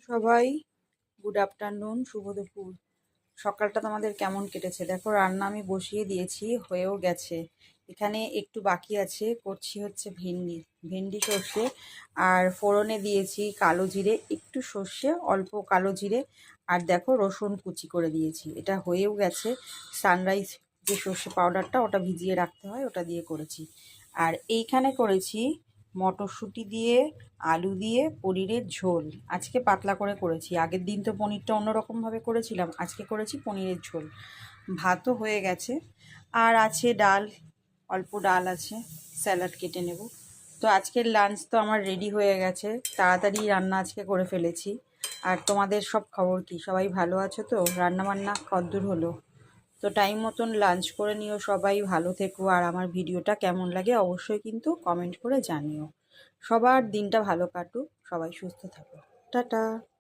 সবাই, good afternoon, শুভ দুপুর। সকালটা তোমাদের কেমন কেটেছে? দেখো, রান্না আমি বসিয়ে দিয়েছি, হয়েও গেছে। এখানে একটু বাকি আছে, করছি হচ্ছে ভেন্ডি সর্ষে। আর ফোড়নে দিয়েছি কালো জিরে, একটু সর্ষে, অল্প কালো জিরে। আর দেখো, রসুন কুচি করে দিয়েছি। এটা হয়েও গেছে। সানরাইজ যে সর্ষে পাউডারটা, ওটা ভিজিয়ে রাখতে হয়, ওটা দিয়ে করেছি। আর এইখানে করেছি মটরশুঁটি দিয়ে, আলু দিয়ে পনিরের ঝোল। আজকে পাতলা করে করেছি, আগের দিন তো পনিরটা অন্যরকমভাবে করেছিলাম, আজকে করেছি পনিরের ঝোল। ভাতও হয়ে গেছে, আর আছে ডাল, অল্প ডাল আছে, স্যালাড কেটে নেব। তো আজকের লাঞ্চ তো আমার রেডি হয়ে গেছে, তাড়াতাড়ি রান্না আজকে করে ফেলেছি। আর তোমাদের সব খবর কি? সবাই ভালো আছো তো? রান্না বান্না কদ্দূর হলো? তো টাইম মতন লাঞ্চ করে নিও সবাই, ভালো থেকো। আর আমার ভিডিওটা কেমন লাগে অবশ্যই কিন্তু কমেন্ট করে জানিও। সবার দিনটা ভালো কাটুক, সবাই সুস্থ থাকো। টাটা।